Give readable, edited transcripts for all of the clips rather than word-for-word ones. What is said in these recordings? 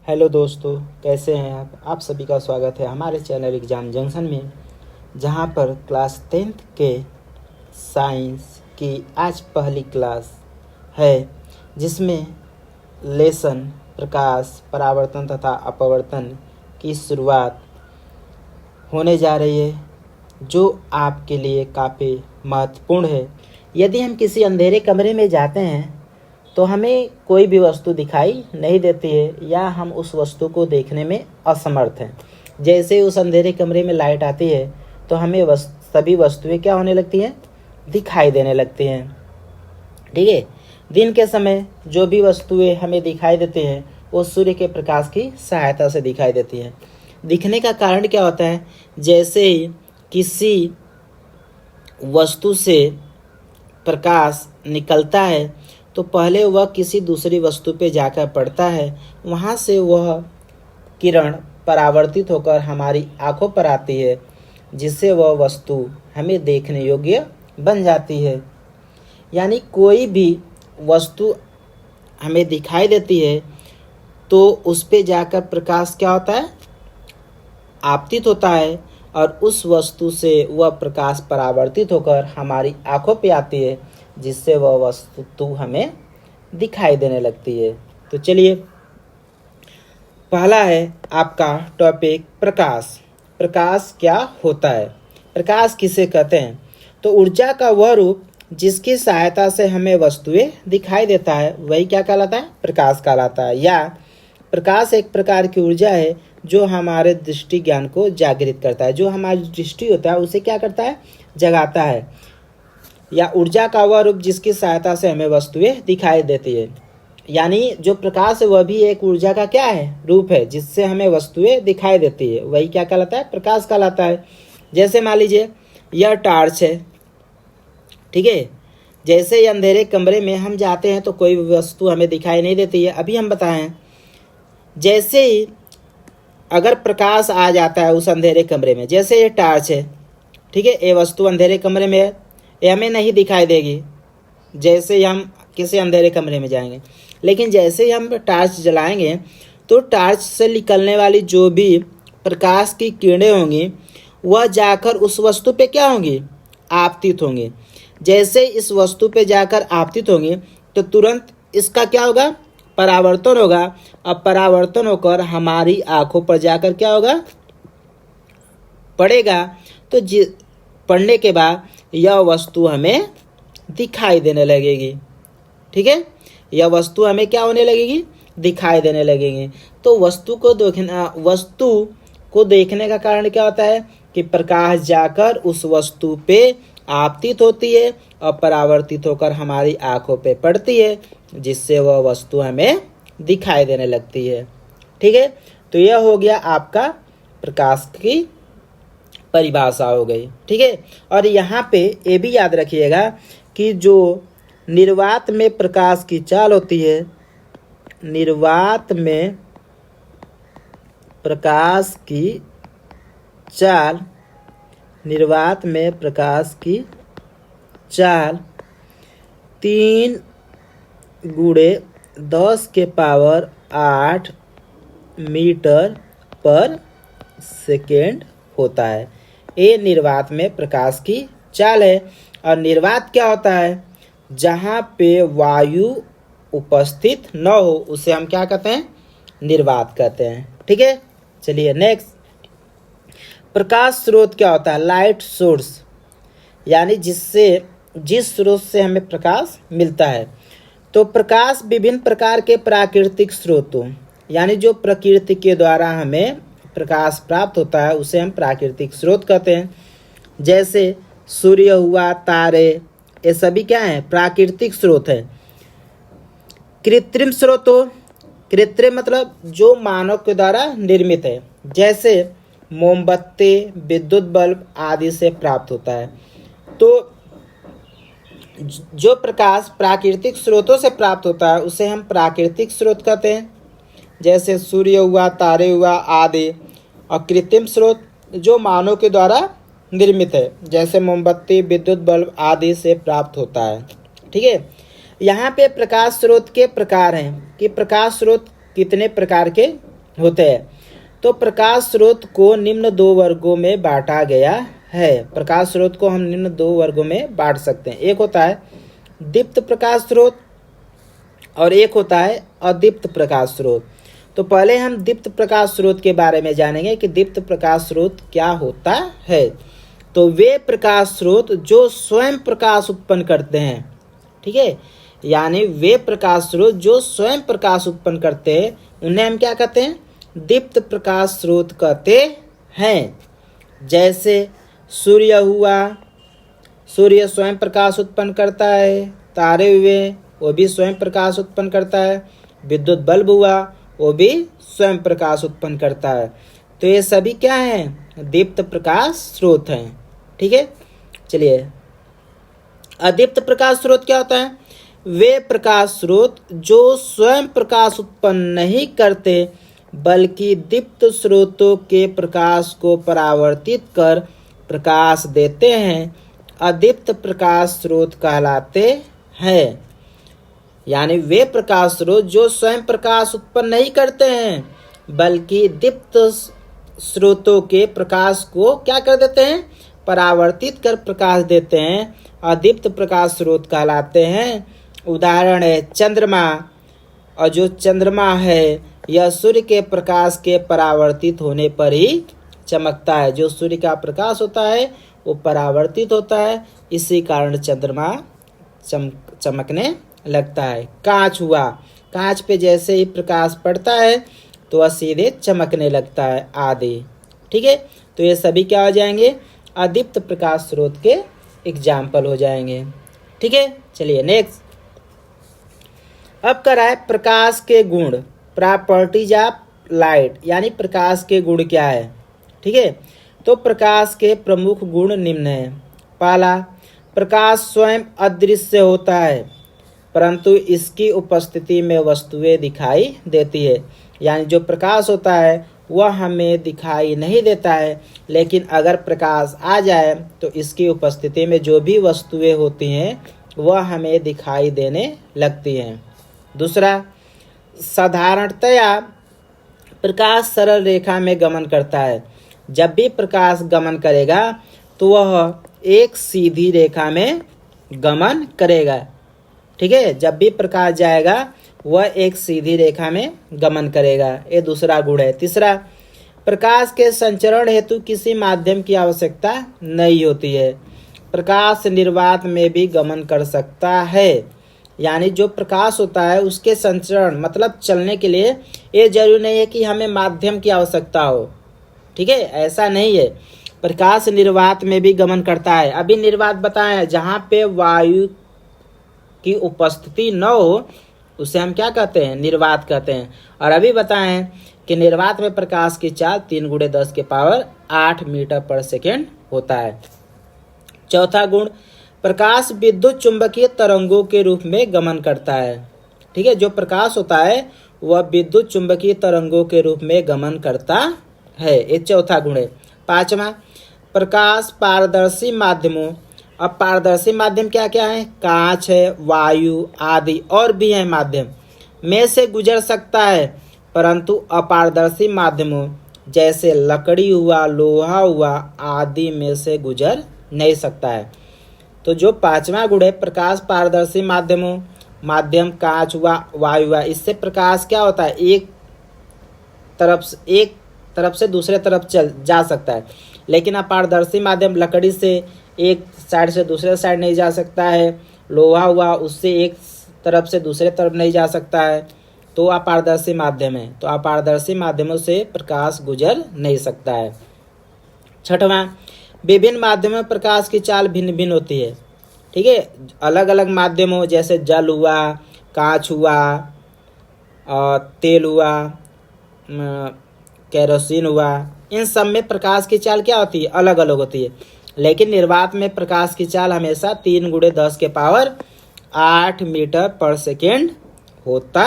Hello दोस्तों, कैसे हैं आप सभी का स्वागत है हमारे चैनल एग्ज़ाम जंक्शन में, जहां पर क्लास 10th के साइंस की आज पहली क्लास है, जिसमें लेसन प्रकाश, परावर्तन तथा अपवर्तन की शुरुआत होने जा रही है, जो आपके लिए काफ़ी महत्वपूर्ण है। यदि हम किसी अंधेरे कमरे में जाते हैं तो हमें कोई भी वस्तु दिखाई नहीं देती है या हम उस वस्तु को देखने में असमर्थ हैं। जैसे उस अंधेरे कमरे में लाइट आती है तो हमें सभी वस्तुएं क्या होने लगती हैं, दिखाई देने लगती हैं। ठीक है, दिन के समय जो भी वस्तुएं हमें दिखाई देती हैं वो सूर्य के प्रकाश की सहायता से दिखाई देती हैं। दिखने का कारण क्या होता है, जैसे ही किसी वस्तु से प्रकाश निकलता है तो पहले वह किसी दूसरी वस्तु पे जाकर पड़ता है, वहाँ से वह किरण परावर्तित होकर हमारी आंखों पर आती है, जिससे वह वस्तु हमें देखने योग्य बन जाती है। यानी कोई भी वस्तु हमें दिखाई देती है तो उस पे जाकर प्रकाश क्या होता है, आपतित होता है, और उस वस्तु से वह प्रकाश परावर्तित होकर हमारी आंखों पे आती है, जिससे वह वस्तु हमें दिखाई देने लगती है। तो चलिए, पहला है आपका टॉपिक प्रकाश। प्रकाश क्या होता है, प्रकाश किसे कहते हैं? तो ऊर्जा का वह रूप जिसकी सहायता से हमें वस्तुएं दिखाई देता है वही क्या कहलाता है, प्रकाश कहलाता है। या प्रकाश एक प्रकार की ऊर्जा है जो हमारे दृष्टि ज्ञान को जागृत करता है, जो हमारी दृष्टि होता है उसे क्या करता है, जगाता है। या ऊर्जा का वह रूप जिसकी सहायता से हमें वस्तुएं दिखाई देती है। यानी जो प्रकाश है वह भी एक ऊर्जा का क्या है, रूप है, जिससे हमें वस्तुएं दिखाई देती है, वही क्या कहलाता है, प्रकाश कहलाता है। जैसे मान लीजिए यह टार्च है, ठीक है। जैसे ही अंधेरे कमरे में हम जाते हैं तो कोई वस्तु हमें दिखाई नहीं देती है। अभी हम बताएं, जैसे ही अगर प्रकाश आ जाता है उस अंधेरे कमरे में, जैसे ये टार्च है, ठीक है, ये वस्तु अंधेरे कमरे में है, ये हमें नहीं दिखाई देगी जैसे ही हम किसी अंधेरे कमरे में जाएंगे। लेकिन जैसे ही हम टार्च जलाएंगे तो टार्च से निकलने वाली जो भी प्रकाश की किरणें होंगी वह जाकर उस वस्तु पे क्या होंगी, आपतित होंगी। जैसे इस वस्तु पे जाकर आपतित होंगी तो तुरंत इसका क्या होगा, परावर्तन होगा। अब परावर्तन होकर हमारी आंखों पर जाकर क्या होगा, पड़ेगा। तो पड़ने के बाद यह वस्तु हमें दिखाई देने लगेगी। ठीक है, यह वस्तु हमें क्या होने लगेगी, दिखाई देने लगेगी। तो वस्तु को देखने का कारण क्या होता है कि प्रकाश जाकर उस वस्तु पे आपतित होती है और परावर्तित होकर हमारी आंखों पे पड़ती है, जिससे वह वस्तु हमें दिखाई देने लगती है। ठीक है, तो यह हो गया आपका प्रकाश की परिभाषा हो गई। ठीक है, और यहाँ पे ये भी याद रखिएगा कि जो निर्वात में प्रकाश की चाल होती है, निर्वात में प्रकाश की चाल, निर्वात में प्रकाश की चाल 3 × 10⁸ मीटर पर सेकेंड होता है। ये निर्वात में प्रकाश की चाल है। और निर्वात क्या होता है, जहाँ पे वायु उपस्थित न हो उसे हम क्या कहते हैं, निर्वात कहते हैं। ठीक है, चलिए नेक्स्ट। प्रकाश स्रोत क्या होता है, लाइट सोर्स, यानी जिस स्रोत से हमें प्रकाश मिलता है। तो प्रकाश विभिन्न प्रकार के प्राकृतिक स्रोतों, यानी जो प्रकृति के द्वारा हमें प्रकाश प्राप्त होता है उसे हम प्राकृतिक स्रोत कहते हैं। जैसे सूर्य हुआ, तारे, ये सभी क्या हैं, प्राकृतिक स्रोत है। कृत्रिम स्रोतों, कृत्रिम मतलब जो मानव के द्वारा निर्मित है, जैसे मोमबत्ती, विद्युत बल्ब आदि से प्राप्त होता है। तो जो प्रकाश प्राकृतिक स्रोतों से प्राप्त होता है उसे हम प्राकृतिक स्रोत कहते हैं, जैसे सूर्य हुआ, तारे हुआ आदि। और कृत्रिम स्रोत जो मानव के द्वारा निर्मित है, जैसे मोमबत्ती, विद्युत बल्ब आदि से प्राप्त होता है। ठीक है, यहाँ पे प्रकाश स्रोत के प्रकार हैं कि प्रकाश स्रोत कितने प्रकार के होते हैं। तो प्रकाश स्रोत को निम्न दो वर्गों में बांटा गया है। प्रकाश स्रोत को हम निम्न दो वर्गों में बांट सकते हैं। एक होता है दीप्त प्रकाश स्रोत और एक होता है अदीप्त प्रकाश स्रोत। तो पहले हम दीप्त प्रकाश स्रोत के बारे में जानेंगे कि दीप्त प्रकाश स्रोत क्या होता है। तो वे प्रकाश स्रोत जो स्वयं प्रकाश उत्पन्न करते हैं, ठीक है, यानी वे प्रकाश स्रोत जो स्वयं प्रकाश उत्पन्न करते हैं उन्हें हम क्या कहते हैं? दीप्त प्रकाश स्रोत कहते हैं। जैसे सूर्य हुआ, सूर्य स्वयं प्रकाश उत्पन्न करता है। तारे हुए, वो भी स्वयं प्रकाश उत्पन्न करता है। विद्युत बल्ब हुआ, वो भी स्वयं प्रकाश उत्पन्न करता है। तो ये सभी क्या हैं? दीप्त प्रकाश स्रोत हैं। ठीक है, चलिए अदीप्त प्रकाश स्रोत क्या होता है? वे प्रकाश स्रोत जो स्वयं प्रकाश उत्पन्न नहीं करते बल्कि दीप्त स्रोतों के प्रकाश को परावर्तित कर प्रकाश देते हैं, अदीप्त प्रकाश स्रोत कहलाते हैं। यानी वे प्रकाश स्रोत जो स्वयं प्रकाश उत्पन्न नहीं करते हैं बल्कि दीप्त स्रोतों के प्रकाश को क्या कर देते हैं? परावर्तित कर प्रकाश देते हैं, अदीप्त प्रकाश स्रोत कहलाते हैं। उदाहरण है चंद्रमा, और जो चंद्रमा है यह सूर्य के प्रकाश के परावर्तित होने पर ही चमकता है। जो सूर्य का प्रकाश होता है वो परावर्तित होता है, इसी कारण चंद्रमा चमकने लगता है। कांच हुआ, कांच पे जैसे ही प्रकाश पड़ता है तो वह सीधे चमकने लगता है आदि। ठीक है, तो ये सभी क्या हो जाएंगे? अदीप्त प्रकाश स्रोत के एग्जाम्पल हो जाएंगे। ठीक है, चलिए नेक्स्ट। अब कराए प्रकाश के गुण, प्रॉपर्टीज ऑफ लाइट, यानी प्रकाश के गुण क्या है। ठीक है, तो प्रकाश के प्रमुख गुण निम्न है। पहला, प्रकाश स्वयं अदृश्य होता है परंतु इसकी उपस्थिति में वस्तुएं दिखाई देती है। यानी जो प्रकाश होता है वह हमें दिखाई नहीं देता है, लेकिन अगर प्रकाश आ जाए तो इसकी उपस्थिति में जो भी वस्तुएं होती हैं वह हमें दिखाई देने लगती हैं। दूसरा, साधारणतया प्रकाश सरल रेखा में गमन करता है। जब भी प्रकाश गमन करेगा तो वह एक सीधी रेखा में गमन करेगा। ठीक है, जब भी प्रकाश जाएगा वह एक सीधी रेखा में गमन करेगा। ये दूसरा गुण है। तीसरा, प्रकाश के संचरण हेतु किसी माध्यम की आवश्यकता नहीं होती है। प्रकाश निर्वात में भी गमन कर सकता है। यानी जो प्रकाश होता है उसके संचरण मतलब चलने के लिए ये जरूरी नहीं है कि हमें माध्यम की आवश्यकता हो। ठीक है, ऐसा नहीं है। प्रकाश निर्वात में भी गमन करता है। अभी निर्वात बताया, जहाँ पे वायु की उपस्थिति न हो उसे हम क्या कहते हैं? निर्वात कहते हैं। और अभी बताएं कि निर्वात में प्रकाश की चाल 3 × 10⁸ मीटर पर सेकेंड होता है। चौथा गुण, प्रकाश विद्युत चुंबकीय तरंगों के रूप में गमन करता है। ठीक है, जो प्रकाश होता है वह विद्युत चुंबकीय तरंगों के रूप में गमन करता है। ये चौथा गुण है। पांचवा, प्रकाश पारदर्शी माध्यमों, अब पारदर्शी माध्यम क्या क्या है? कांच है, वायु आदि और भी है माध्यम में से गुजर सकता है, परंतु अपारदर्शी माध्यमों जैसे लकड़ी हुआ, लोहा हुआ आदि में से गुजर नहीं सकता है। तो जो पांचवा गुण है, प्रकाश पारदर्शी माध्यमों, माध्यम कांच हुआ, वायु हुआ, इससे प्रकाश क्या होता है? एक तरफ से दूसरे तरफ चल जा सकता है। लेकिन अपारदर्शी माध्यम लकड़ी से एक साइड से दूसरे साइड नहीं जा सकता है, लोहा हुआ उससे एक तरफ से दूसरे तरफ नहीं जा सकता है, तो अपारदर्शी माध्यम है। तो अपारदर्शी माध्यमों से प्रकाश गुजर नहीं सकता है। छठवां, विभिन्न माध्यमों में प्रकाश की चाल भिन्न भिन्न होती है। ठीक है, अलग अलग माध्यमों जैसे जल हुआ, कांच हुआ, तेल हुआ, केरोसिन हुआ, इन सब में प्रकाश की चाल क्या होती है? अलग अलग होती है। लेकिन निर्वात में प्रकाश की चाल हमेशा 3 × 10⁸ मीटर पर सेकेंड होता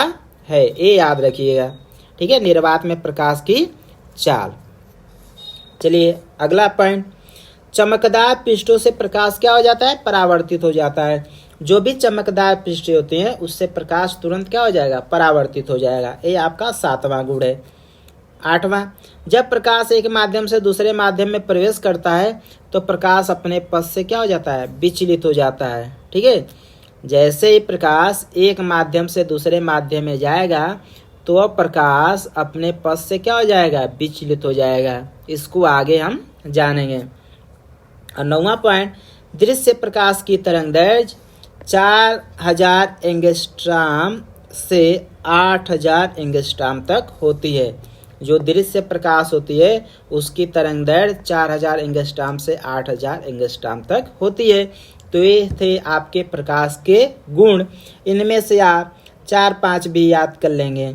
है। ये याद रखिएगा। ठीक है, निर्वात में प्रकाश की चाल। चलिए अगला पॉइंट, चमकदार पृष्ठों से प्रकाश क्या हो जाता है? परावर्तित हो जाता है। जो भी चमकदार पृष्ठ होते हैं उससे प्रकाश तुरंत क्या हो जाएगा? परावर्तित हो जाएगा। ये आपका 7वां गुण है। 8वां, जब प्रकाश एक माध्यम से दूसरे माध्यम में प्रवेश करता है तो प्रकाश अपने पथ से क्या हो जाता है, विचलित हो जाता है। ठीक है, जैसे ही प्रकाश एक माध्यम से दूसरे माध्यम में जाएगा तो वह प्रकाश अपने पथ से क्या हो जाएगा, विचलित हो जाएगा। इसको आगे हम जानेंगे। और 9वां पॉइंट, दृश्य प्रकाश की तरंगदैर्घ्य 4000 एंगस्ट्रॉम से 8000 एंगस्ट्रॉम तक होती है। जो दृश्य प्रकाश होती है उसकी तरंगदैर्घ्य 4000 एंगस्ट्रॉम से 8000 एंगस्ट्रॉम तक होती है। तो ये थे आपके प्रकाश के गुण। इनमें से आप 4-5 भी याद कर लेंगे।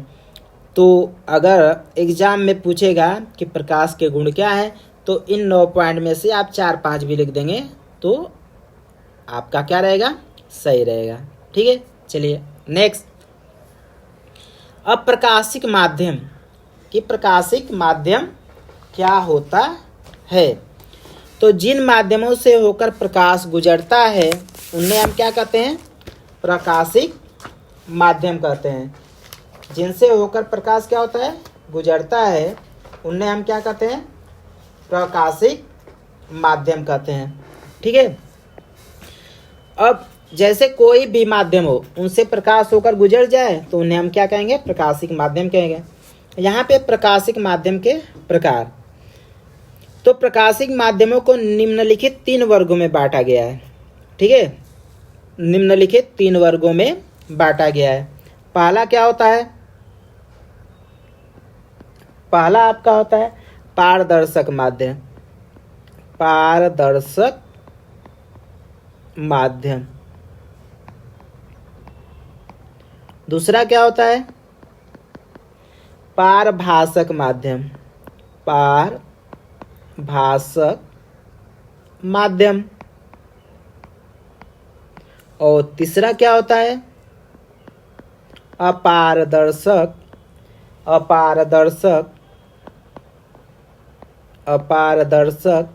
तो अगर एग्जाम में पूछेगा कि प्रकाश के गुण क्या है तो इन 9 पॉइंट में से आप 4-5 भी लिख देंगे तो आपका क्या रहेगा, सही रहेगा। ठीक है, चलिए नेक्स्ट। अब प्रकाशिक माध्यम कि प्रकाशिक माध्यम क्या होता है। तो जिन माध्यमों से होकर प्रकाश गुजरता है उन्हें हम क्या कहते हैं, प्रकाशिक माध्यम कहते हैं। जिनसे होकर प्रकाश क्या होता है, गुजरता है, उन्हें हम क्या कहते हैं, प्रकाशिक माध्यम कहते हैं। ठीक है, अब जैसे कोई भी माध्यम हो उनसे प्रकाश होकर गुजर जाए तो उन्हें हम क्या कहेंगे, प्रकाशिक माध्यम कहेंगे। यहाँ पे प्रकाशिक माध्यम के प्रकार, तो प्रकाशिक माध्यमों को निम्नलिखित 3 वर्गों में बांटा गया है। ठीक है, निम्नलिखित 3 वर्गों में बांटा गया है। पहला क्या होता है, पहला आपका होता है पारदर्शक माध्यम, पारदर्शक माध्यम। दूसरा क्या होता है, पारभासक माध्यम, पारभासक माध्यम। और तीसरा क्या होता है, अपारदर्शक, अपारदर्शक, अपारदर्शक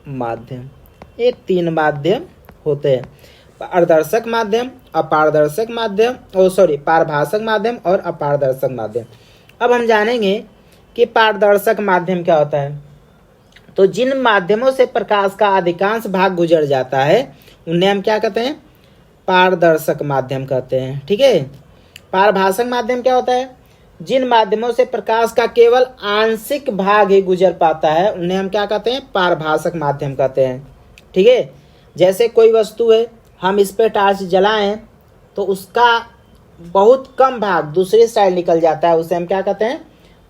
माध्यम। ये 3 माध्यम होते हैं, पारदर्शक माध्यम, अपारदर्शक माध्यम, पारभासक माध्यम और अपारदर्शक माध्यम। अब हम जानेंगे कि पारदर्शक माध्यम क्या होता है। तो जिन माध्यमों से प्रकाश का अधिकांश भाग गुजर जाता है उन्हें हम क्या कहते हैं, पारदर्शक माध्यम कहते हैं। ठीक है, पारभासक माध्यम क्या होता है, जिन माध्यमों से प्रकाश का केवल आंशिक भाग ही गुजर पाता है उन्हें हम क्या कहते हैं, पारभासक माध्यम कहते हैं। ठीक है, जैसे कोई वस्तु है, हम इस पे टॉर्च जलाएं तो उसका बहुत कम भाग दूसरी साइड निकल जाता है, उसे हम क्या कहते हैं,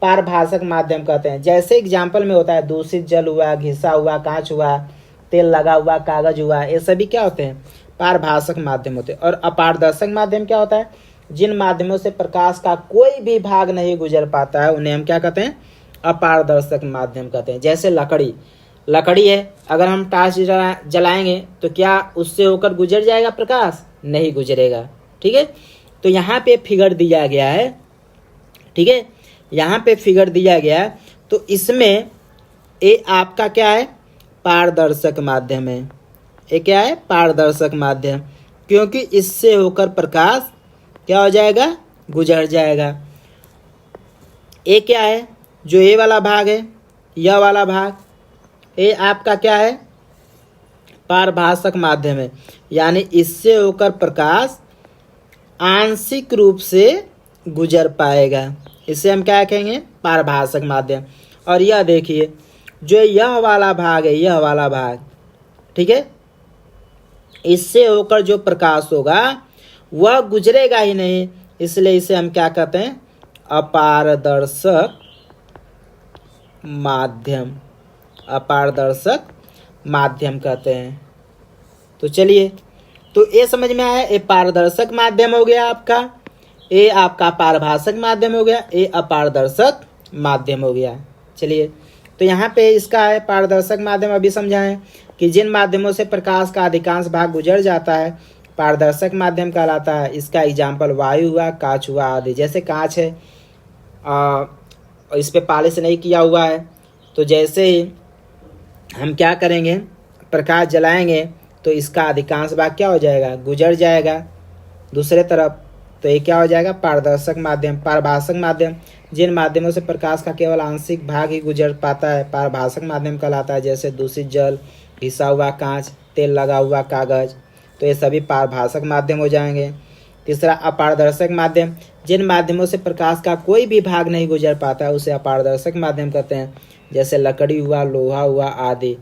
पारभासक माध्यम कहते हैं। जैसे एग्जाम्पल में होता है दूषित जल हुआ, घिसा हुआ कांच हुआ, तेल लगा हुआ कागज हुआ, ये सभी क्या होते हैं, पारभासक माध्यम होते हैं। और अपारदर्शक माध्यम क्या होता है, जिन माध्यमों से प्रकाश का कोई भी भाग नहीं गुजर पाता है उन्हें हम क्या कहते हैं, अपारदर्शक माध्यम कहते हैं। जैसे लकड़ी है, अगर हम टॉर्च जलाएंगे तो क्या उससे होकर गुजर जाएगा प्रकाश, नहीं गुजरेगा। ठीक है, तो यहाँ पे फिगर दिया गया है। ठीक है, यहाँ पे फिगर दिया गया है, तो इसमें ये आपका क्या है, पारदर्शक माध्यम है। ये क्या है, पारदर्शक माध्यम, क्योंकि इससे होकर प्रकाश क्या हो जाएगा, गुजर जाएगा। ये क्या है, जो ये वाला भाग है, यह वाला भाग, ये आपका क्या है, पारभासक माध्यम है, यानी इससे होकर प्रकाश आंशिक रूप से गुजर पाएगा, इसे हम क्या कहेंगे, पारभासक माध्यम। और यह देखिए जो यह वाला भाग है, यह वाला भाग, ठीक है, इससे होकर जो प्रकाश होगा वह गुजरेगा ही नहीं, इसलिए इसे हम क्या कहते हैं, अपारदर्शक माध्यम, अपारदर्शक माध्यम कहते हैं। तो चलिए, तो ये समझ में आया, ये पारदर्शक माध्यम हो गया आपका, ये आपका पारभासक माध्यम हो गया, ये अपारदर्शक माध्यम हो गया। चलिए, तो यहाँ पे इसका है पारदर्शक माध्यम, अभी समझाएं कि जिन माध्यमों से प्रकाश का अधिकांश भाग गुजर जाता है पारदर्शक माध्यम कहलाता है। इसका एग्जाम्पल वायु हुआ, कांच हुआ आदि। जैसे कांच है, इस पे पॉलिश नहीं किया हुआ है, तो जैसे ही हम क्या करेंगे, प्रकाश जलाएंगे तो इसका अधिकांश भाग क्या हो जाएगा, गुजर जाएगा दूसरे तरफ। तो ये क्या हो जाएगा, पारदर्शक माध्यम। पारभाषक माध्यम, जिन माध्यमों से प्रकाश का केवल आंशिक भाग ही गुजर पाता है पारभाषक माध्यम कहलाता है, जैसे दूषित जल, घिसा हुआ कांच, तेल लगा हुआ कागज, तो ये सभी पारभाषक माध्यम हो जाएंगे। तीसरा अपारदर्शक माध्यम, जिन माध्यमों से प्रकाश का कोई भी भाग नहीं गुजर पाता है उसे अपारदर्शक माध्यम कहते हैं, जैसे लकड़ी हुआ, लोहा हुआ आदि।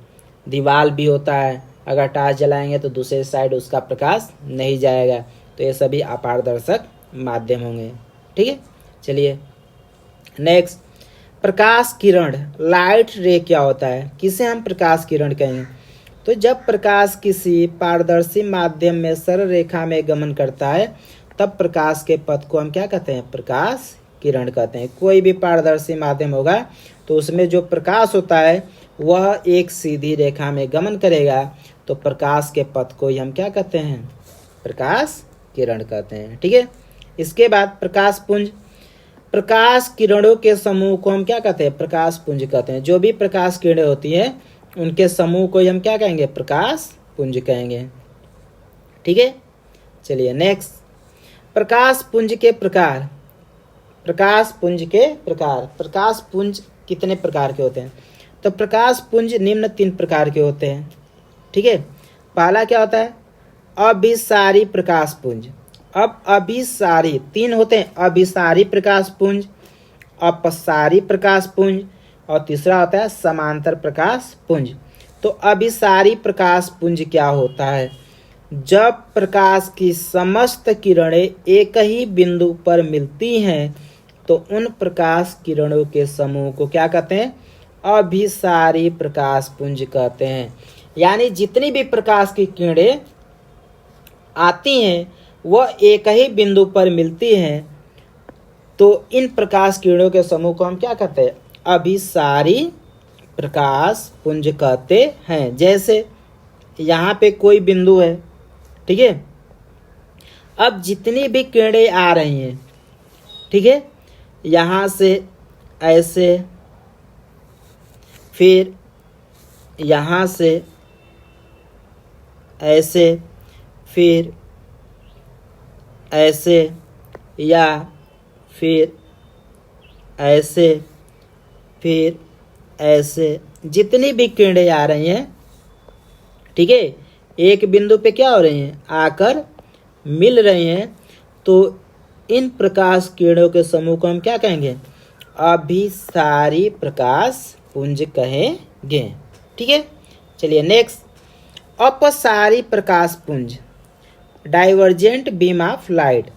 दीवार भी होता है, अगर टॉर्च जलाएंगे तो दूसरे साइड उसका प्रकाश नहीं जाएगा, तो ये सभी अपारदर्शक माध्यम होंगे। ठीक है, चलिए नेक्स्ट, प्रकाश किरण, लाइट रे क्या होता है, किसे हम प्रकाश किरण कहेंगे। तो जब प्रकाश किसी पारदर्शी माध्यम में सरल रेखा में गमन करता है तब प्रकाश के पथ को हम क्या कहते हैं, प्रकाश किरण कहते हैं। कोई भी पारदर्शी माध्यम होगा तो उसमें जो प्रकाश होता है वह एक सीधी रेखा में गमन करेगा, तो प्रकाश के पथ को ही हम क्या कहते हैं, प्रकाश किरण कहते हैं। ठीक है, इसके बाद प्रकाश पुंज, प्रकाश किरणों के समूह को हम क्या कहते हैं, प्रकाश पुंज कहते हैं। जो भी प्रकाश किरणें होती हैं उनके समूह को हम क्या कहेंगे, प्रकाश पुंज कहेंगे। ठीक है, चलिए नेक्स्ट, प्रकाश पुंज के प्रकार। प्रकाश पुंज के प्रकार, प्रकाश पुंज कितने प्रकार के होते हैं, तो प्रकाश पुंज निम्न 3 प्रकार के होते हैं। ठीक है, पहला क्या होता है, अभिसारी प्रकाश पुंज। अब अभिसारी 3 होते हैं, अभिसारी प्रकाश पुंज, अपसारी प्रकाश पुंज, और तीसरा होता है समांतर प्रकाश पुंज। तो अभिसारी प्रकाश पुंज क्या होता है, जब प्रकाश की समस्त किरणें एक ही बिंदु पर मिलती हैं तो उन प्रकाश किरणों के समूह को क्या कहते हैं, अभिसारी प्रकाश पुंज कहते हैं। यानी जितनी भी प्रकाश की किरणें आती हैं वह एक ही बिंदु पर मिलती हैं तो इन प्रकाश किरणों के समूह को हम क्या कहते हैं, अभिसारी प्रकाश पुंज कहते हैं। जैसे यहाँ पे कोई बिंदु है, ठीक है, अब जितनी भी किरणें आ रही हैं, ठीक है, यहाँ से ऐसे, फिर यहाँ से ऐसे, फिर ऐसे, या फिर ऐसे, फिर ऐसे, जितनी भी किरणें आ रही हैं, ठीक है, एक बिंदु पे क्या हो रही हैं, आकर मिल रही हैं, तो इन प्रकाश किरणों के समूह को हम क्या कहेंगे, अभिसारी प्रकाश पुंज कहेंगे। ठीक है, चलिए नेक्स्ट, अपसारी प्रकाश पुंज, डाइवर्जेंट बीम ऑफ लाइट।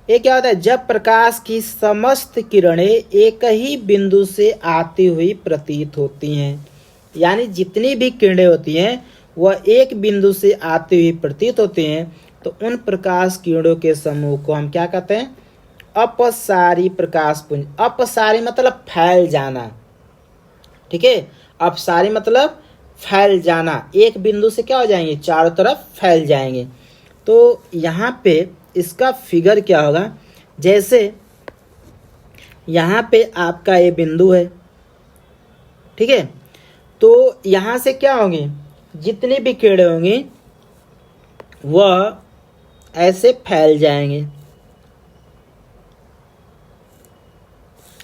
ये क्या होता है, जब प्रकाश की समस्त किरणें एक ही बिंदु से आती हुई प्रतीत होती हैं, यानी जितनी भी किरणें होती हैं वह एक बिंदु से आती हुई प्रतीत होती हैं, तो उन प्रकाश किरणों के समूह को हम क्या कहते हैं, अपसारी प्रकाश पुंज। अपसारी मतलब फैल जाना, ठीक है, अपसारी मतलब फैल जाना, एक बिंदु से क्या हो जाएंगे, चारों तरफ फैल जाएंगे। तो यहाँ पे इसका फिगर क्या होगा, जैसे यहाँ पे आपका ये बिंदु है, ठीक है, तो यहाँ से क्या होंगे, जितनी भी किरणें होंगी वह ऐसे फैल जाएंगे,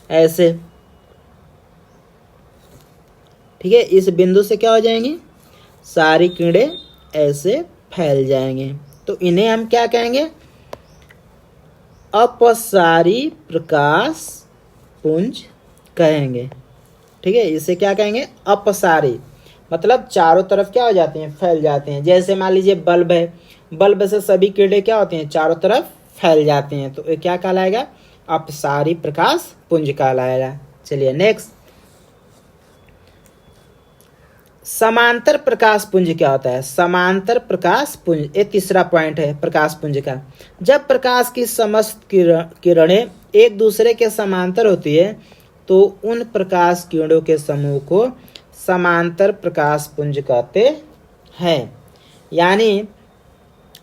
ऐसे, ठीक है, इस बिंदु से क्या हो जाएंगी, सारी किरणें ऐसे फैल जाएंगे, तो इन्हें हम क्या कहेंगे, अपसारी प्रकाश पुंज कहेंगे। ठीक है, इसे क्या कहेंगे, अपसारी, मतलब चारों तरफ क्या हो जाते हैं, फैल जाते हैं। जैसे मान लीजिए बल्ब है, बल्ब से सभी किरणें क्या होती हैं, चारों तरफ फैल जाते हैं, तो ये क्या कहलाएगा, अपसारी प्रकाश पुंज कहलाएगा। चलिए नेक्स्ट, समांतर प्रकाश पुंज क्या होता है, समांतर प्रकाश पुंज, ये तीसरा पॉइंट है प्रकाश पुंज का। जब प्रकाश की समस्त किरणें एक दूसरे के समांतर होती है तो उन प्रकाश किरणों के समूह को समांतर प्रकाश पुंज कहते हैं। यानी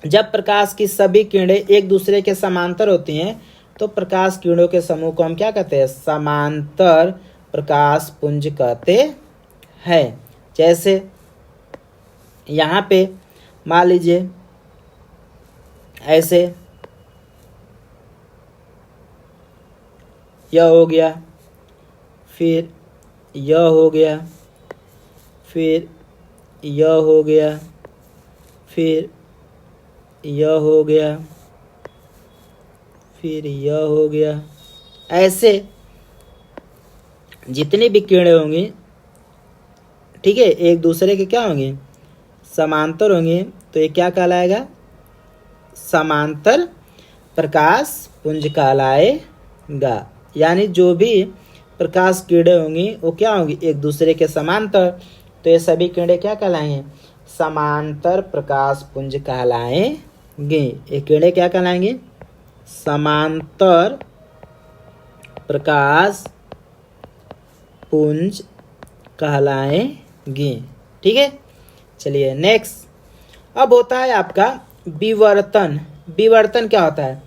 जब प्रकाश की सभी किरणें एक दूसरे के समांतर होती हैं तो प्रकाश किरणों के समूह को हम क्या कहते हैं, समांतर प्रकाश पुंज कहते हैं। जैसे यहाँ पे मान लीजिए ऐसे, यह हो गया, फिर यह हो गया, फिर यह हो गया, फिर यह हो गया, फिर यह हो गया। ऐसे जितनी भी किरणें होंगी, ठीक है, एक दूसरे के क्या होंगे, समांतर होंगे, तो ये क्या कहलाएगा, समांतर प्रकाश पुंज कहलाएगा। यानी जो भी प्रकाश किरणें होंगी वो क्या होंगी, एक दूसरे के समांतर, तो ये सभी किरणें क्या कहलाएंगे, समांतर प्रकाश पुंज कहलाएंगे। ये किरणें क्या कहलाएंगे, समांतर प्रकाश पुंज कहलाएंगे। ठीक है, चलिए नेक्स्ट। अब होता है आपका विवर्तन। विवर्तन क्या होता है,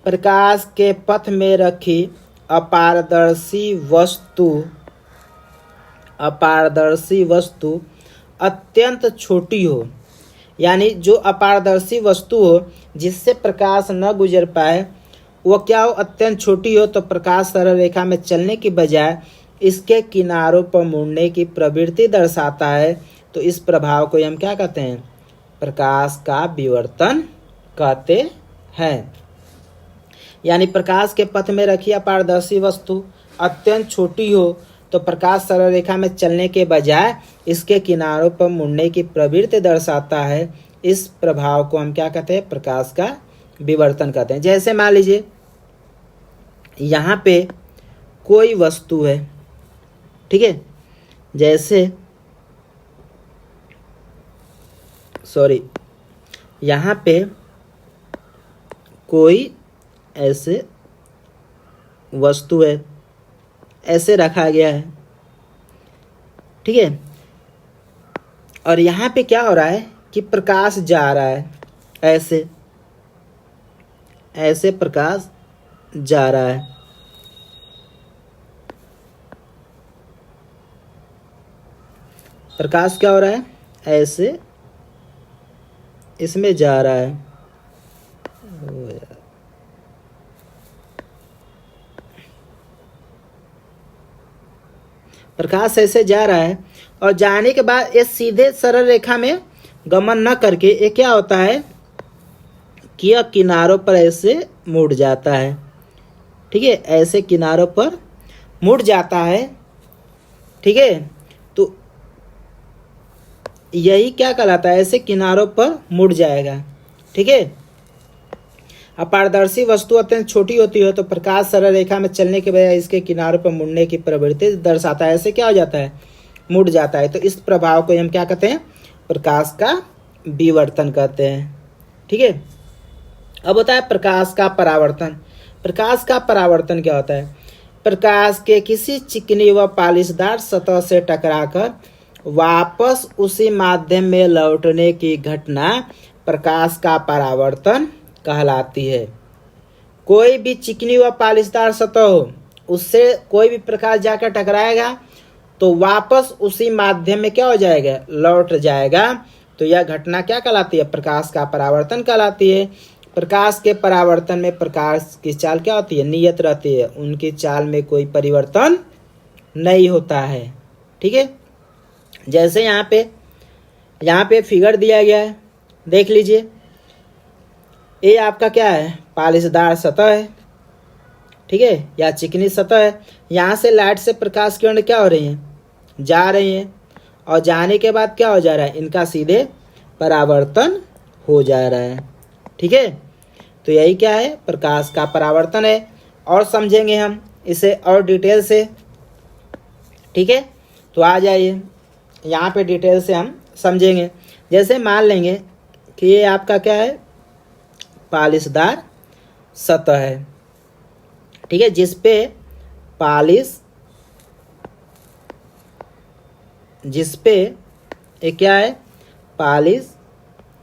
प्रकाश के पथ में रखी अपारदर्शी वस्तु अत्यंत छोटी हो, यानी जो अपारदर्शी वस्तु हो जिससे प्रकाश न गुजर पाए, वो क्या हो, अत्यंत छोटी हो, तो प्रकाश सरल रेखा में चलने की बजाय इसके किनारों पर मुड़ने की प्रवृत्ति दर्शाता है। तो इस प्रभाव को हम क्या कहते हैं, प्रकाश का विवर्तन कहते हैं। यानी प्रकाश के पथ में रखी अपारदर्शी वस्तु अत्यंत छोटी हो तो प्रकाश सरल रेखा में चलने के बजाय इसके किनारों पर मुड़ने की प्रवृत्ति दर्शाता है। इस प्रभाव को हम क्या कहते हैं, प्रकाश का विवर्तन कहते हैं। जैसे मान लीजिए यहाँ पे कोई वस्तु है, ठीक है, जैसे यहाँ पे कोई ऐसे वस्तु है, ऐसे रखा गया है, ठीक है, और यहाँ पे क्या हो रहा है कि प्रकाश जा रहा है, ऐसे प्रकाश जा रहा है। प्रकाश क्या हो रहा है, ऐसे इसमें जा रहा है। प्रकाश ऐसे जा रहा है और जाने के बाद ये सीधे सरल रेखा में गमन न करके ये क्या होता है कि यह किनारों पर ऐसे मुड़ जाता है। ठीक है, ऐसे किनारों पर मुड़ जाता है। ठीक है, तो यही क्या कहलाता है, ऐसे किनारों पर मुड़ जाएगा। ठीक है, अपारदर्शी वस्तु अत्यंत छोटी होती है तो प्रकाश सरल रेखा में चलने के बजाय इसके किनारों पर मुड़ने की प्रवृत्ति दर्शाता है। ऐसे क्या हो जाता है, मुड़ जाता है। तो इस प्रभाव को हम क्या कहते हैं, प्रकाश का विवर्तन कहते हैं। ठीक है, अब होता है प्रकाश का परावर्तन। प्रकाश का परावर्तन क्या होता है, प्रकाश के किसी चिकनी व पालिशदार सतह से टकराकर वापस उसी माध्यम में लौटने की घटना प्रकाश का परावर्तन कहलाती है। कोई भी चिकनी व पालिशदार सतह हो, उससे कोई भी प्रकाश जाकर टकराएगा तो वापस उसी माध्यम में क्या हो जाएगा, लौट जाएगा। तो यह घटना क्या कहलाती है, प्रकाश का परावर्तन कहलाती है। प्रकाश के परावर्तन में प्रकाश की चाल क्या होती है, नियत रहती है, उनकी चाल में कोई परिवर्तन नहीं होता है। ठीक है, जैसे यहाँ पे फिगर दिया गया है, देख लीजिए। ये आपका क्या है, पालिशदार सतह है, ठीक है, या चिकनी सतह है। यहाँ से लाइट से प्रकाश किरण क्या हो रही हैं, जा रही हैं, और जाने के बाद क्या हो जा रहा है, इनका सीधे परावर्तन हो जा रहा है। ठीक है, तो यही क्या है, प्रकाश का परावर्तन है। और समझेंगे हम इसे और डिटेल से। ठीक है, तो आ जाइए, यहाँ पे डिटेल से हम समझेंगे। जैसे मान लेंगे कि ये आपका क्या है, पालिशदार सतह है, ठीक है, जिसपे ये क्या है, पालिश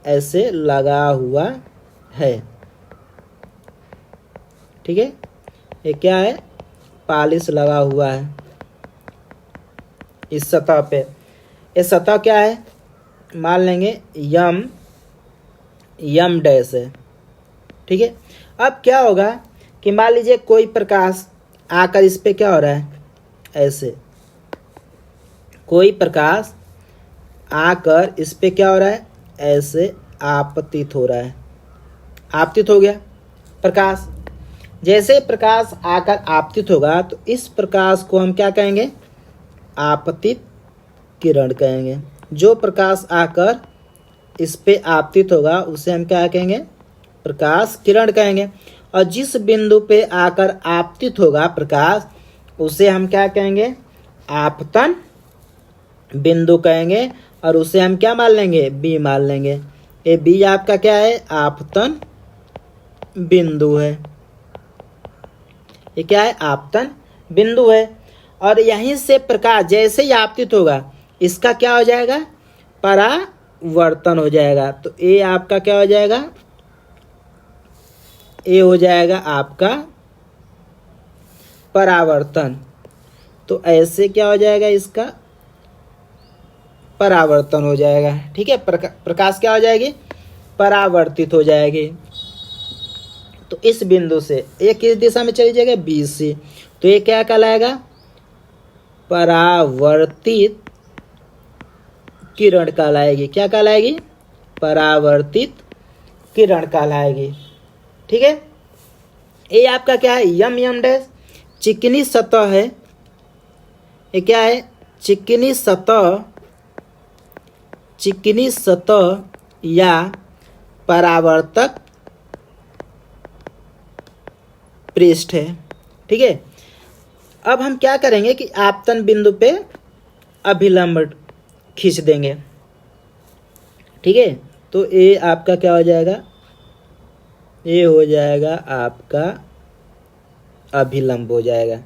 ऐसे लगा हुआ है। ठीक है, ये क्या है, पालिश लगा हुआ है इस सतह पे। ये सतह क्या है, मान लेंगे यम डैश है। ठीक है, अब क्या होगा कि मान लीजिए कोई प्रकाश आकर इस पे क्या हो रहा है, ऐसे कोई प्रकाश आकर इस पे क्या हो रहा है, ऐसे आपतित हो रहा है, आपतित हो गया प्रकाश। जैसे प्रकाश आकर आपतित होगा तो इस प्रकाश को हम क्या कहेंगे, आपतित किरण कहेंगे। जो प्रकाश आकर इस पे आपतित होगा उसे हम क्या कहेंगे, प्रकाश किरण कहेंगे। और जिस बिंदु पे आकर आपतित होगा प्रकाश उसे हम क्या कहेंगे, आपतन बिंदु कहेंगे। और उसे हम क्या मान लेंगे, बी मान लेंगे। ये बी आपका क्या है, आपतन बिंदु है। ये क्या है, आपतन बिंदु है। और यहीं से प्रकाश जैसे ही आपतित होगा इसका क्या हो जाएगा, परावर्तन हो जाएगा। तो ए आपका क्या हो जाएगा, ए हो जाएगा आपका परावर्तन। तो ऐसे क्या हो जाएगा, इसका परावर्तन हो जाएगा। ठीक है, प्रकाश क्या हो जाएगी, परावर्तित हो जाएगी। तो इस बिंदु से ये किस दिशा में चली जाएगी, बी से। तो ये क्या कहलाएगा, परावर्तित किरण कहलाएगी। क्या कहलाएगी, परावर्तित किरण कहलाएगी। ठीक है, ये आपका क्या है, यम यम डैश चिकनी सतह है। ये क्या है, चिकनी सतह, चिकनी सतह या परावर्तक पृष्ठ है। ठीक है, अब हम क्या करेंगे कि आपतन बिंदु पे अभिलंब खींच देंगे। ठीक है, तो ये आपका क्या हो जाएगा, ये हो जाएगा आपका अभिलंब हो जाएगा।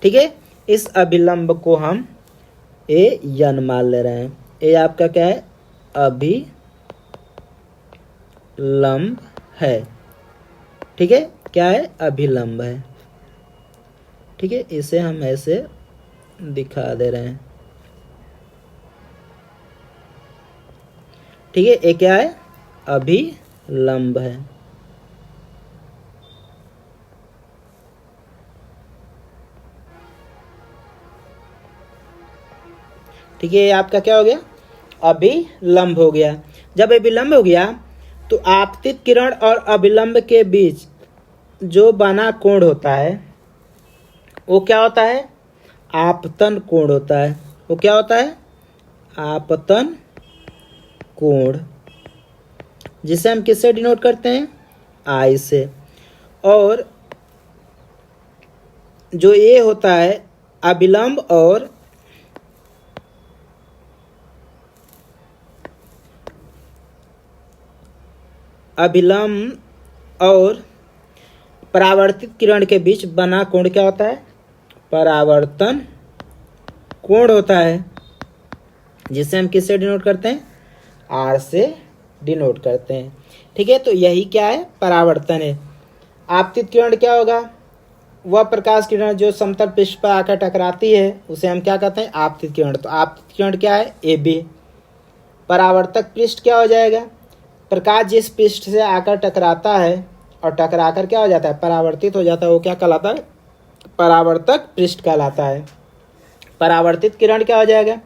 ठीक है, इस अभिलंब को हम ए यन मान ले रहे हैं। ये आपका क्या है, अभिलंब है। ठीक है, क्या है, अभिलंब है। ठीक है, इसे हम ऐसे दिखा दे रहे हैं। ठीक है, ये क्या है, अभिलंब है। ठीक है, ये आपका क्या हो गया, अभिलंब हो गया। जब अभिलंब हो गया तो आपतित किरण और अभिलंब के बीच जो बना कोण होता है वो क्या होता है, आपतन कोण होता है। वो क्या होता है, आपतन कोण, जिसे हम किससे डिनोट करते हैं, आई से। और जो ये होता है अभिलंब और परावर्तित किरण के बीच बना कोण क्या होता है, परावर्तन कोण होता है, जिसे हम किससे डिनोट करते हैं, आर से डिनोट करते हैं। ठीक है, तो यही क्या है, परावर्तन है। आपतित किरण क्या होगा, वह प्रकाश किरण जो समतल पृष्ठ पर आकर टकराती है उसे हम क्या कहते हैं, आपतित किरण। तो आपतित किरण क्या है, ए बी। परावर्तक पृष्ठ क्या हो जाएगा, प्रकाश जिस पृष्ठ से आकर टकराता है और टकराकर क्या हो जाता है, परावर्तित हो जाता है, वो क्या कहलाता है, परावर्तक पृष्ठ कहलाता है। परावर्तित किरण क्या हो जाएगा,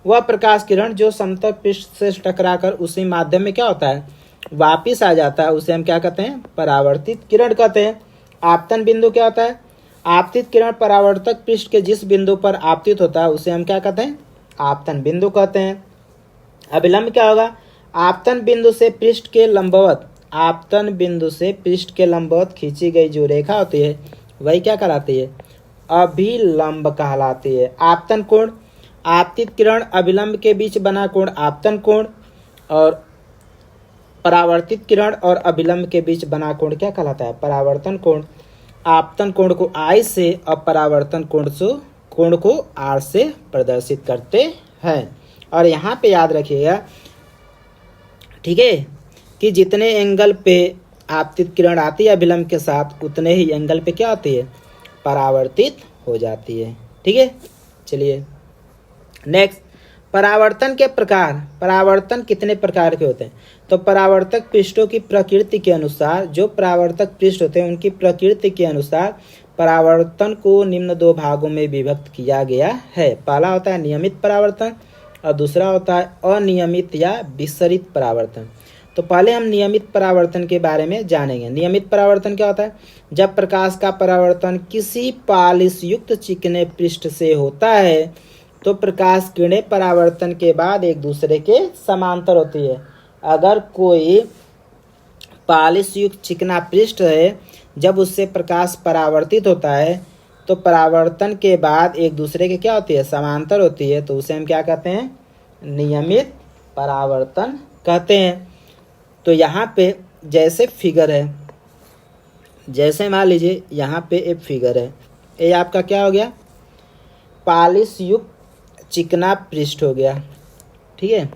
वह प्रकाश किरण जो समतल पृष्ठ से टकराकर उसी माध्यम में क्या होता है, वापिस आ जाता है, उसे हम क्या कहते हैं, परावर्तित किरण कहते हैं। आपतन बिंदु क्या होता है, आपतित किरण परावर्तक पृष्ठ के जिस बिंदु पर आपतित होता है उसे हम क्या कहते हैं, आपतन बिंदु कहते हैं। अभिलंब क्या होगा, आपतन बिंदु से पृष्ठ के लंबवत, आपतन बिंदु से पृष्ठ के लंबवत खींची गई जो रेखा होती है वही क्या कहलाती है, अभिलंब कहलाती है। आपतन कोण, आपतित किरण अभिलंब के बीच बना कोण आपतन कोण, और परावर्तित किरण और अभिलंब के बीच बना कोण क्या कहलाता है, परावर्तन कोण। आपतन कोण को आई से और परावर्तन कोण को आर से प्रदर्शित करते हैं। और यहाँ पे याद रखिएगा, ठीक है, कि जितने एंगल पे आपतित किरण आती है अभिलंब के साथ उतने ही एंगल पे क्या आती है, परावर्तित हो जाती है। ठीक है, चलिए नेक्स्ट, परावर्तन के प्रकार। परावर्तन कितने प्रकार के होते हैं, तो परावर्तक पृष्ठों की प्रकृति के अनुसार, जो परावर्तक पृष्ठ होते हैं उनकी प्रकृति के अनुसार परावर्तन को निम्न दो भागों में विभक्त किया गया है। पहला होता है नियमित परावर्तन और दूसरा होता है अनियमित या विसरित परावर्तन। तो पहले हम नियमित परावर्तन के बारे में जानेंगे। नियमित परावर्तन क्या होता है? जब प्रकाश का परावर्तन किसी पालिश युक्त चिकने पृष्ठ से होता है तो प्रकाश किरणें परावर्तन के बाद एक दूसरे के समांतर होती है। अगर कोई पालिश युक्त चिकना पृष्ठ है, जब उससे प्रकाश परावर्तित होता है तो परावर्तन के बाद एक दूसरे के क्या होती है? समांतर होती है। तो उसे हम क्या कहते हैं? नियमित परावर्तन कहते हैं। तो यहाँ पे जैसे फिगर है, जैसे मान लीजिए यहाँ पे एक फिगर है, ये आपका क्या हो गया? पालिश युक्त चिकना पृष्ठ हो गया। ठीक है,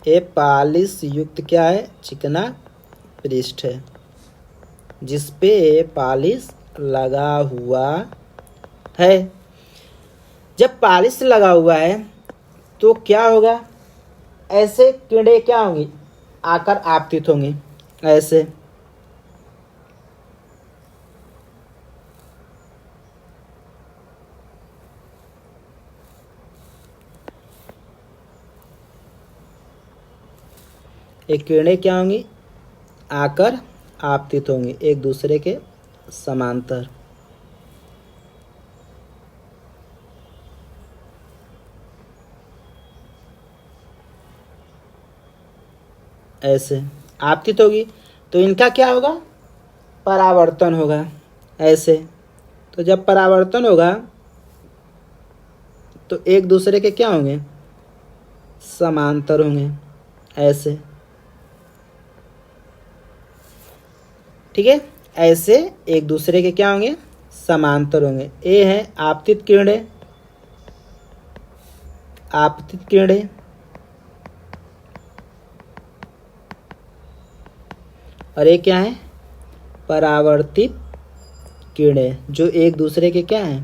ये पालिश युक्त क्या है? चिकना पृष्ठ है जिसपे पालिश लगा हुआ है। जब पालिश लगा हुआ है तो क्या होगा? ऐसे किरणें क्या होंगी? आकर आपतित होंगी ऐसे। ये किरणें क्या होंगी? आकर आपतित होंगी एक दूसरे के समांतर। ऐसे आपतित होगी तो इनका क्या होगा? परावर्तन होगा ऐसे। तो जब परावर्तन होगा तो एक दूसरे के क्या होंगे? समांतर होंगे ऐसे। ठीक है, ऐसे एक दूसरे के क्या होंगे? समांतर होंगे। ये है आपतित किरणें, आपतित किरणें। और ये क्या है? परावर्तित किरणें, जो एक दूसरे के क्या हैं?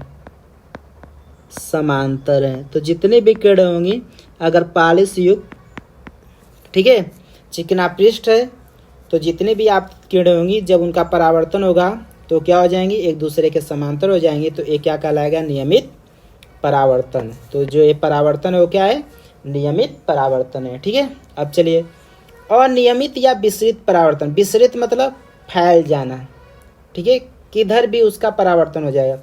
समांतर हैं। तो जितने भी किरणें होंगी, अगर पालिश युक्त, ठीक है, चिकना पृष्ठ है, तो जितनी भी आप किरणें होंगी जब उनका परावर्तन होगा तो क्या हो जाएंगी? एक दूसरे के समांतर हो जाएंगी। तो ये क्या कहलाएगा? नियमित परावर्तन। तो जो ये परावर्तन है वो क्या है? नियमित परावर्तन है। ठीक है, अब चलिए अनियमित या विसरित परावर्तन। विसरित मतलब फैल जाना। ठीक है, किधर भी उसका परावर्तन हो जाएगा।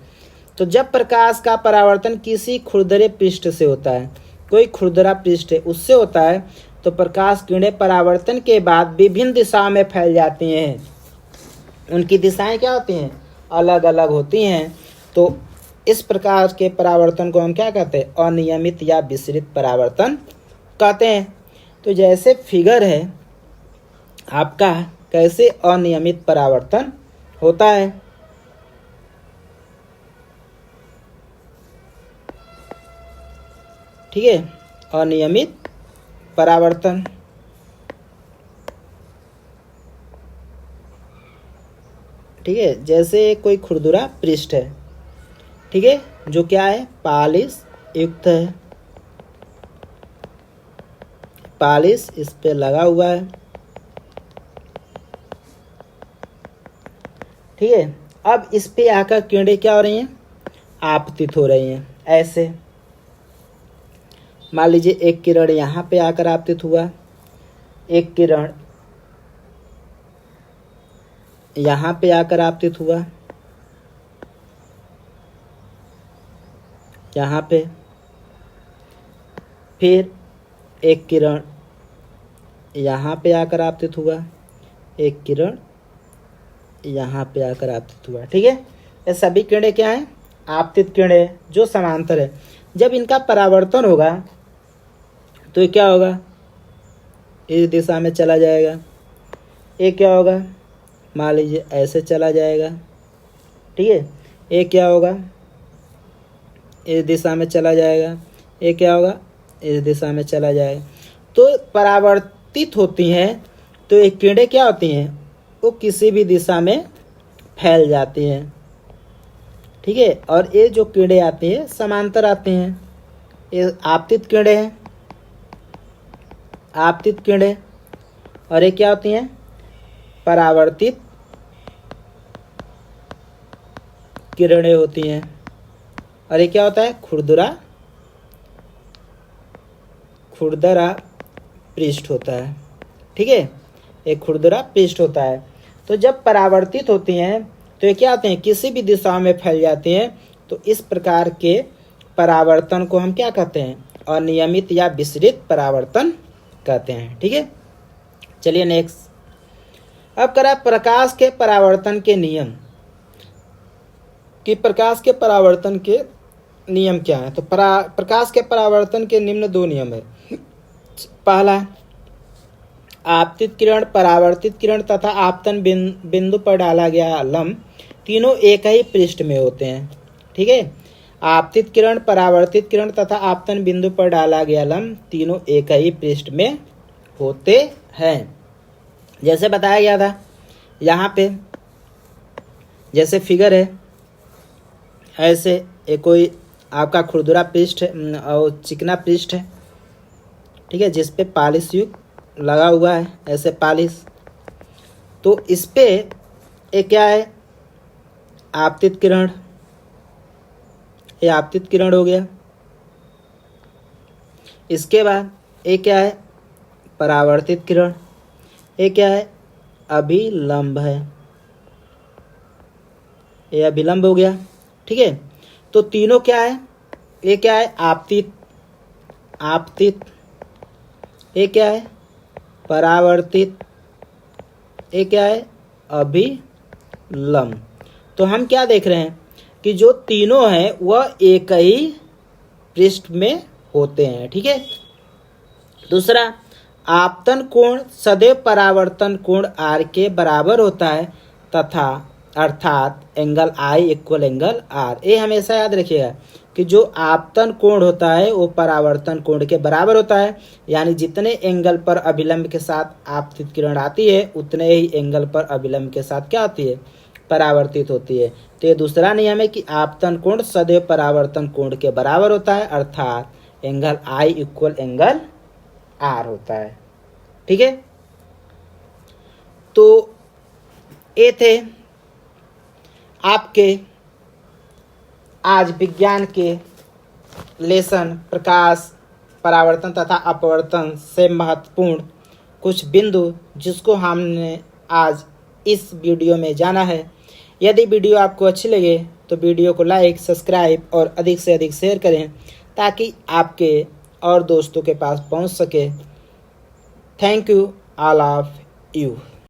तो जब प्रकाश का परावर्तन किसी खुरदरे पृष्ठ से होता है, कोई खुरदरा पृष्ठ है उससे होता है, तो प्रकाश किरणें परावर्तन के बाद विभिन्न दिशाओं में फैल जाती हैं। उनकी दिशाएं क्या होती हैं? अलग अलग होती हैं। तो इस प्रकार के परावर्तन को हम क्या कहते हैं? अनियमित या विसरित परावर्तन कहते हैं। तो जैसे फिगर है आपका, कैसे अनियमित परावर्तन होता है। ठीक है, अनियमित परावर्तन। ठीक है, जैसे कोई खुरदुरा पृष्ठ है, ठीक है, जो क्या है? पालिश युक्त है, पालिश इस पे लगा हुआ है। ठीक है, अब इस पे आकर किरणें क्या हो रही हैं? आपतित हो रही हैं ऐसे। मान लीजिए एक किरण यहाँ पे आकर आपतित हुआ, एक किरण यहाँ पे आकर आपतित हुआ, यहाँ पे, फिर एक किरण यहाँ पे आकर आपतित हुआ, एक किरण यहाँ पे आकर आपतित हुआ। ठीक है, ये सभी किरणें क्या हैं? आपतित किरणें जो समांतर है। जब इनका परावर्तन होगा तो ये क्या होगा? इस दिशा में चला जाएगा। ये क्या होगा? मान लीजिए ऐसे चला जाएगा। ठीक है, ये क्या होगा? इस दिशा में चला जाएगा। ये क्या होगा? इस दिशा में चला जाएगा। तो परावर्तित होती हैं तो ये किरणें क्या होती हैं? वो किसी भी दिशा में फैल जाती हैं। ठीक है, और ये जो किरणें आती हैं समांतर आती हैं। ये आपतित किरणें हैं, आपतित किरणें। और ये क्या होती हैं? परावर्तित किरणें होती हैं। और ये क्या होता है? खुरदरा पृष्ठ होता है। ठीक है, एक खुरदरा पृष्ठ होता है। तो जब परावर्तित होती हैं तो ये क्या होते हैं? किसी भी दिशा में फैल जाती हैं। तो इस प्रकार के परावर्तन को हम क्या कहते हैं? अनियमित या विसरित परावर्तन कहते हैं। ठीक है, चलिए नेक्स्ट। अब करा प्रकाश के परावर्तन के नियम कि प्रकाश के परावर्तन के नियम क्या है। तो प्रकाश के परावर्तन के निम्न 2 नियम है। पहला, आपतित किरण, परावर्तित किरण तथा आपतन बिंदु पर डाला गया लंब तीनों एक ही पृष्ठ में होते हैं। ठीक है, आपतित किरण, परावर्तित किरण तथा आपतन बिंदु पर डाला गया लंब तीनों एक ही पृष्ठ में होते हैं। जैसे बताया गया था यहाँ पे, जैसे फिगर है, ऐसे एक कोई आपका खुरदुरा पृष्ठ है और चिकना पृष्ठ है। ठीक है, जिस पे पॉलिश युक्त लगा हुआ है, ऐसे पॉलिश। तो इस पे एक क्या है? आपतित किरण। ये आपतित किरण हो गया। इसके बाद एक क्या है? परावर्तित किरण। ये क्या है? अभिलंब है। ये अभिलंब हो गया। ठीक है, तो तीनों क्या है? ये क्या है? आपतित। ये क्या है? परावर्तित। ये क्या है? अभिलंब। तो हम क्या देख रहे हैं कि जो तीनों हैं वह एक ही पृष्ठ में होते हैं। ठीक है, दूसरा, आपतन कोण सदैव परावर्तन कोण आर के बराबर होता है तथा अर्थात angle I equal angle R. ये हमेशा याद रखिएगा कि जो आपतन कोण होता है वो परावर्तन कोण के बराबर होता है। यानी जितने एंगल पर अभिलंब के साथ आपतित किरण आती है उतने ही एंगल पर अभिलंब के साथ क्या होती है? परावर्तित होती है। तो ये दूसरा नियम है कि आपतन कोण सदैव परावर्तन कोण के बराबर होता है, अर्थात angle I equal angle R होता है। ठीक है, तो ये थे आपके आज विज्ञान के लेसन प्रकाश, परावर्तन तथा अपवर्तन से महत्वपूर्ण कुछ बिंदु, जिसको हमने आज इस वीडियो में जाना है। यदि वीडियो आपको अच्छी लगे तो वीडियो को लाइक, सब्सक्राइब और अधिक से अधिक शेयर करें ताकि आपके और दोस्तों के पास पहुंच सके। Thank you all of you.